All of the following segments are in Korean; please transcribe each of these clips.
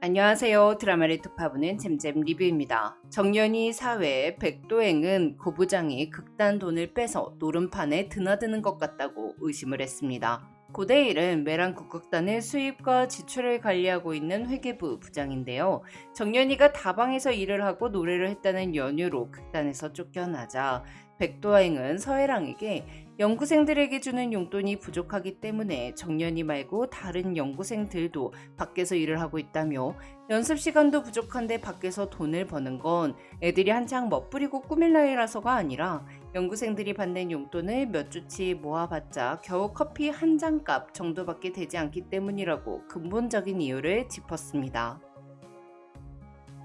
안녕하세요. 드라마를 특파보는 잼잼 리뷰입니다. 정연이 사회 백도행은 고부장이 극단 돈을 빼서 노름판에 드나드는 것 같다고 의심을 했습니다. 고대일은 메랑 국극단의 수입과 지출을 관리하고 있는 회계부 부장인데요. 정연이가 다방에서 일을 하고 노래를 했다는 연유로 극단에서 쫓겨나자 백도행은 서해랑에게 연구생들에게 주는 용돈이 부족하기 때문에 정연이 말고 다른 연구생들도 밖에서 일을 하고 있다며 연습 시간도 부족한데 밖에서 돈을 버는 건 애들이 한창 멋부리고 꾸밀 나이라서가 아니라 연구생들이 받는 용돈을 몇 주치 모아봤자 겨우 커피 한 잔 값 정도밖에 되지 않기 때문이라고 근본적인 이유를 짚었습니다.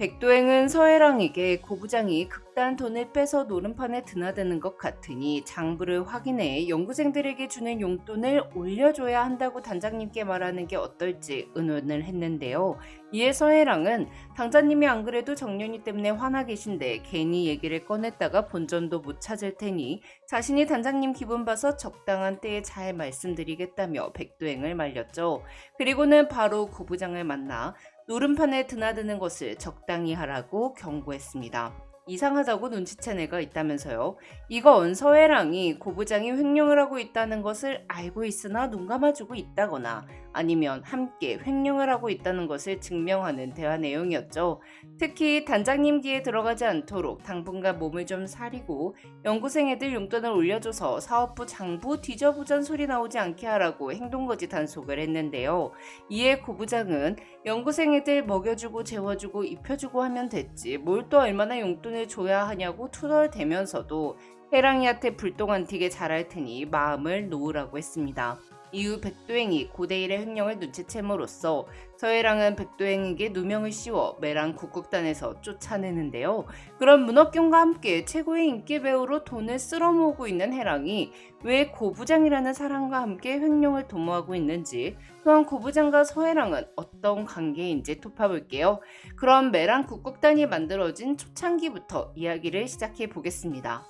백도행은 서해랑에게 고부장이 극단 돈을 빼서 노름판에 드나드는 것 같으니 장부를 확인해 연구생들에게 주는 용돈을 올려줘야 한다고 단장님께 말하는 게 어떨지 의논을 했는데요. 이에 서해랑은 당장님이 안 그래도 정연이 때문에 화나 계신데 괜히 얘기를 꺼냈다가 본전도 못 찾을 테니 자신이 단장님 기분 봐서 적당한 때에 잘 말씀드리겠다며 백도행을 말렸죠. 그리고는 바로 고부장을 만나 노름판에 드나드는 것을 적당히 하라고 경고했습니다. 이상하다고 눈치챈 애가 있다면서요. 이건 서해랑이 고부장이 횡령을 하고 있다는 것을 알고 있으나 눈 감아주고 있다거나 아니면 함께 횡령을 하고 있다는 것을 증명하는 대화 내용이었죠. 특히 단장님 귀에 들어가지 않도록 당분간 몸을 좀 사리고 연구생 애들 용돈을 올려줘서 사업부 장부 뒤져보잔 소리 나오지 않게 하라고 행동거지 단속을 했는데요. 이에 고부장은 연구생 애들 먹여주고 재워주고 입혀주고 하면 됐지 뭘 또 얼마나 용돈을 줘야 하냐고 투덜대면서도 해랑이한테 불똥 안 튀게 잘할 테니 마음을 놓으라고 했습니다. 이후 백도행이 고대일의 횡령을 눈치챔으로써 서해랑은 백도행에게 누명을 씌워 메랑 국극단에서 쫓아내는데요. 그런 문업경과 함께 최고의 인기 배우로 돈을 쓸어모으고 있는 해랑이 왜 고부장이라는 사람과 함께 횡령을 도모하고 있는지, 또한 고부장과 서해랑은 어떤 관계인지 톱파볼게요. 그럼 메랑 국극단이 만들어진 초창기부터 이야기를 시작해 보겠습니다.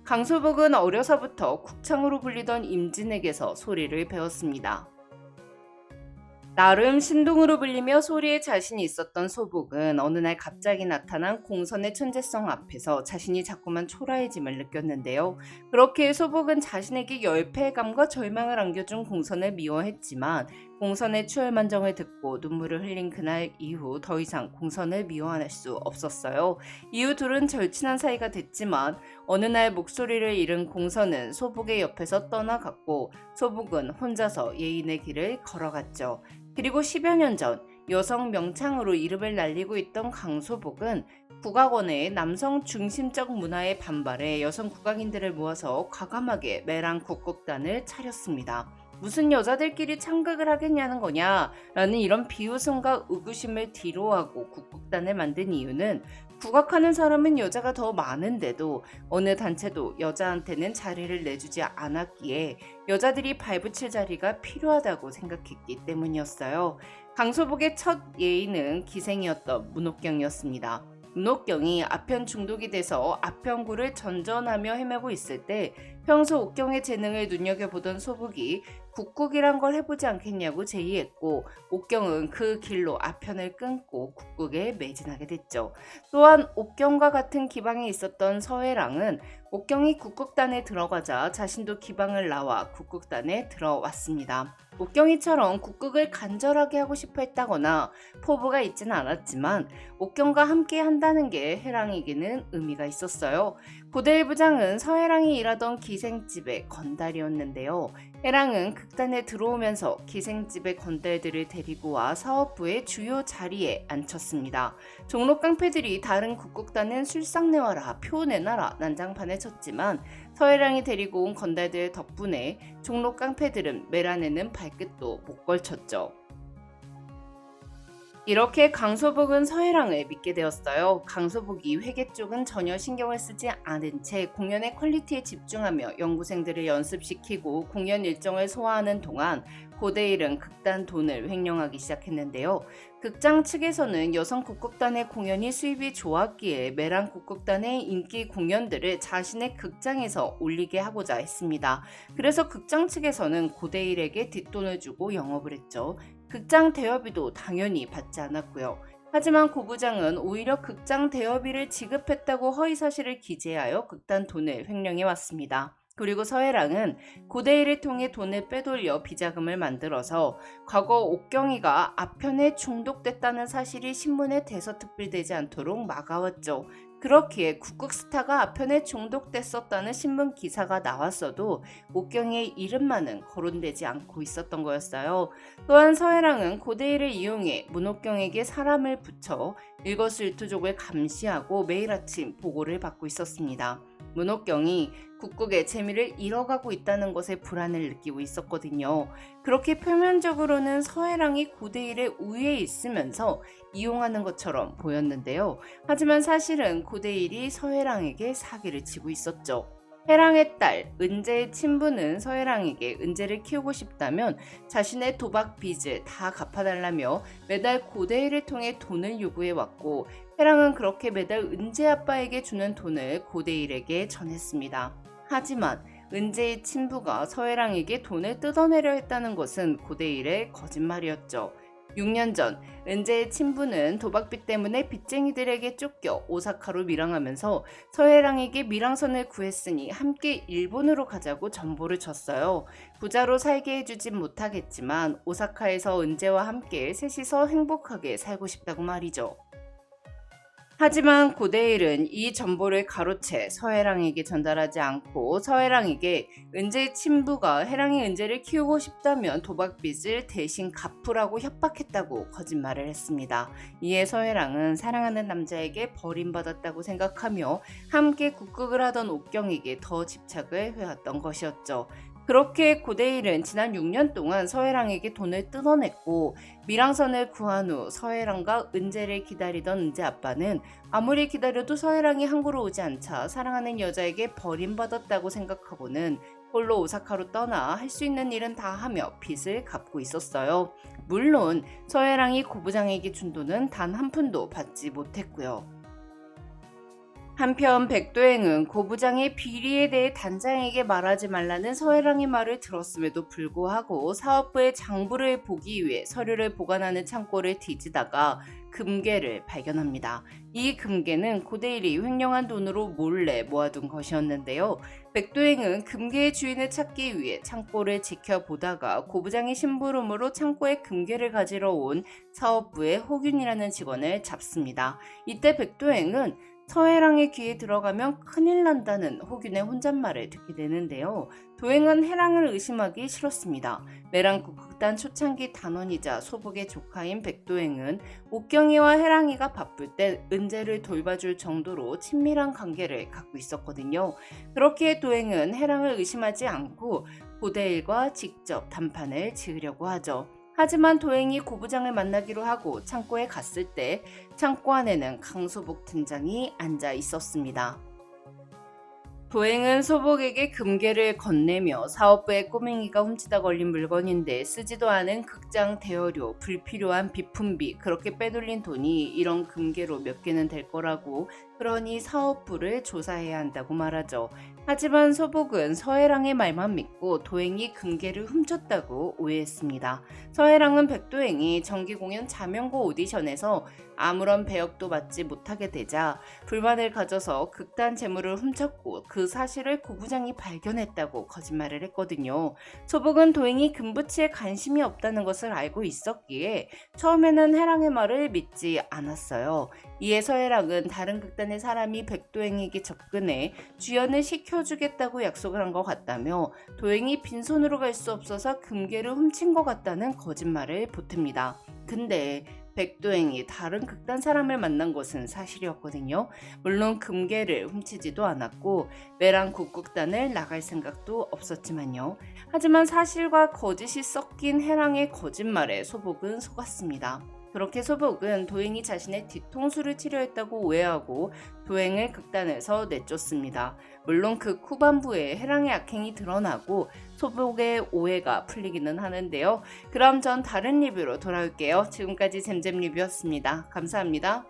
강소복은 어려서부터 국창으로 불리던 임진에게서 소리를 배웠습니다. 나름 신동으로 불리며 소리에 자신이 있었던 소복은 어느 날 갑자기 나타난 공선의 천재성 앞에서 자신이 자꾸만 초라해짐을 느꼈는데요. 그렇게 소복은 자신에게 열패감과 절망을 안겨준 공선을 미워했지만 공선의 추월만정을 듣고 눈물을 흘린 그날 이후 더 이상 공선을 미워할 수 없었어요. 이후 둘은 절친한 사이가 됐지만 어느 날 목소리를 잃은 공선은 소복의 옆에서 떠나갔고 소복은 혼자서 예인의 길을 걸어갔죠. 그리고 10여 년 전 여성 명창으로 이름을 날리고 있던 강소복은 국악원의 남성 중심적 문화에 반발해 여성 국악인들을 모아서 과감하게 메랑 국극단을 차렸습니다. 무슨 여자들끼리 창극을 하겠냐는 거냐 라는 이런 비웃음과 의구심을 뒤로하고 국극단을 만든 이유는 국악하는 사람은 여자가 더 많은데도 어느 단체도 여자한테는 자리를 내주지 않았기에 여자들이 발붙일 자리가 필요하다고 생각했기 때문이었어요. 강소복의 첫 예의는 기생이었던 문옥경이었습니다. 문옥경이 아편 중독이 돼서 아편구를 전전하며 헤매고 있을 때 평소 옥경의 재능을 눈여겨보던 소복이 국국이란 걸 해보지 않겠냐고 제의했고 옥경은 그 길로 아편을 끊고 국국에 매진하게 됐죠. 또한 옥경과 같은 기방에 있었던 서해랑은 옥경이 국극단에 들어가자 자신도 기방을 나와 국극단에 들어왔습니다. 옥경이처럼 국극을 간절하게 하고 싶어 했다거나 포부가 있지는 않았지만 옥경과 함께 한다는 게 해랑에게는 의미가 있었어요. 고대일 부장은 서해랑이 일하던 기생집의 건달이었는데요. 해랑은 극단에 들어오면서 기생집의 건달들을 데리고 와 사업부의 주요 자리에 앉혔습니다. 종로 깡패들이 다른 국극단은 술상 내와라 표 내놔라 난장판을 쳤지만 서해랑이 데리고 온 건달들 덕분에 종로 깡패들은 메란에는 발끝도 못 걸쳤죠. 이렇게 강소복은 서해랑을 믿게 되었어요. 강소복이 회계 쪽은 전혀 신경을 쓰지 않은 채 공연의 퀄리티에 집중하며 연구생들을 연습시키고 공연 일정을 소화하는 동안 고대일은 극단 돈을 횡령하기 시작했는데요. 극장 측에서는 여성 국극단의 공연이 수입이 좋았기에 메랑 국극단의 인기 공연들을 자신의 극장에서 올리게 하고자 했습니다. 그래서 극장 측에서는 고대일에게 뒷돈을 주고 영업을 했죠. 극장 대여비도 당연히 받지 않았고요. 하지만 고부장은 오히려 극장 대여비를 지급했다고 허위사실을 기재하여 극단 돈을 횡령해 왔습니다. 그리고 서해랑은 고대일을 통해 돈을 빼돌려 비자금을 만들어서 과거 옥경이가 아편에 중독됐다는 사실이 신문에 대서특필되지 않도록 막아왔죠. 그렇기에 국극스타가 아편에 중독됐었다는 신문 기사가 나왔어도 옥경이의 이름만은 거론되지 않고 있었던 거였어요. 또한 서해랑은 고대일을 이용해 문옥경에게 사람을 붙여 일거수일투족을 감시하고 매일 아침 보고를 받고 있었습니다. 문옥경이 국국의 재미를 잃어가고 있다는 것에 불안을 느끼고 있었거든요. 그렇게 표면적으로는 서해랑이 고대일의 우위에 있으면서 이용하는 것처럼 보였는데요. 하지만 사실은 고대일이 서해랑에게 사기를 치고 있었죠. 해랑의 딸 은재의 친부는 서해랑에게 은재를 키우고 싶다면 자신의 도박 빚을 다 갚아달라며 매달 고대일을 통해 돈을 요구해왔고, 해랑은 그렇게 매달 은재 아빠에게 주는 돈을 고대일에게 전했습니다. 하지만 은재의 친부가 서해랑에게 돈을 뜯어내려 했다는 것은 고대일의 거짓말이었죠. 6년 전 은재의 친부는 도박빚 때문에 빚쟁이들에게 쫓겨 오사카로 밀항하면서 서해랑에게 밀항선을 구했으니 함께 일본으로 가자고 전보를 줬어요. 부자로 살게 해주진 못하겠지만 오사카에서 은재와 함께 셋이서 행복하게 살고 싶다고 말이죠. 하지만 고대일은 이 정보를 가로채 서해랑에게 전달하지 않고 서해랑에게 은재의 친부가 해랑이 은재를 키우고 싶다면 도박빚을 대신 갚으라고 협박했다고 거짓말을 했습니다. 이에 서해랑은 사랑하는 남자에게 버림받았다고 생각하며 함께 국극을 하던 옥경에게 더 집착을 해왔던 것이었죠. 그렇게 고대일은 지난 6년 동안 서해랑에게 돈을 뜯어냈고, 밀항선을 구한 후 서해랑과 은재를 기다리던 은재 아빠는 아무리 기다려도 서해랑이 항구로 오지 않자 사랑하는 여자에게 버림받았다고 생각하고는 홀로 오사카로 떠나 할 수 있는 일은 다 하며 빚을 갚고 있었어요. 물론 서해랑이 고부장에게 준 돈은 단 한 푼도 받지 못했고요. 한편 백도행은 고부장의 비리에 대해 단장에게 말하지 말라는 서해랑의 말을 들었음에도 불구하고 사업부의 장부를 보기 위해 서류를 보관하는 창고를 뒤지다가 금괴를 발견합니다. 이 금괴는 고대일이 횡령한 돈으로 몰래 모아둔 것이었는데요. 백도행은 금괴의 주인을 찾기 위해 창고를 지켜보다가 고부장의 심부름으로 창고에 금괴를 가지러 온 사업부의 호균이라는 직원을 잡습니다. 이때 백도행은 서해랑의 귀에 들어가면 큰일 난다는 호균의 혼잣말을 듣게 되는데요. 도행은 해랑을 의심하기 싫었습니다. 매랑 국극단 초창기 단원이자 소복의 조카인 백도행은 옥경이와 해랑이가 바쁠 때 은재를 돌봐줄 정도로 친밀한 관계를 갖고 있었거든요. 그렇기에 도행은 해랑을 의심하지 않고 고대일과 직접 단판을 지으려고 하죠. 하지만 도행이 고부장을 만나기로 하고 창고에 갔을 때 창고 안에는 강소복 팀장이 앉아 있었습니다. 도행은 소복에게 금괴를 건네며 사업부의 꼬맹이가 훔치다 걸린 물건인데 쓰지도 않은 극장 대여료, 불필요한 비품비, 그렇게 빼돌린 돈이 이런 금괴로 몇 개는 될 거라고, 그러니 사업부를 조사해야 한다고 말하죠. 하지만 소복은 서해랑의 말만 믿고 도행이 금괴를 훔쳤다고 오해했습니다. 서해랑은 백도행이 정기공연 자명고 오디션에서 아무런 배역도 맡지 못하게 되자 불만을 가져서 극단 재물을 훔쳤고 그 사실을 고부장이 발견했다고 거짓말을 했거든요. 소복은 도행이 금부치에 관심이 없다는 것을 알고 있었기에 처음에는 해랑의 말을 믿지 않았어요. 이에 서해랑은 다른 극단의 사람이 백도행에게 접근해 주연을 시켜주겠다고 약속을 한 것 같다며 도행이 빈손으로 갈 수 없어서 금괴를 훔친 것 같다는 거짓말을 보탭니다. 근데 백도행이 다른 극단 사람을 만난 것은 사실이었거든요. 물론 금괴를 훔치지도 않았고 매랑 국극단을 나갈 생각도 없었지만요. 하지만 사실과 거짓이 섞인 해랑의 거짓말에 소복은 속았습니다. 그렇게 소복은 도행이 자신의 뒤통수를 치려했다고 오해하고 도행을 극단에서 내쫓습니다. 물론 그 후반부에 해랑의 악행이 드러나고 소복의 오해가 풀리기는 하는데요. 그럼 전 다른 리뷰로 돌아올게요. 지금까지 잼잼 리뷰였습니다. 감사합니다.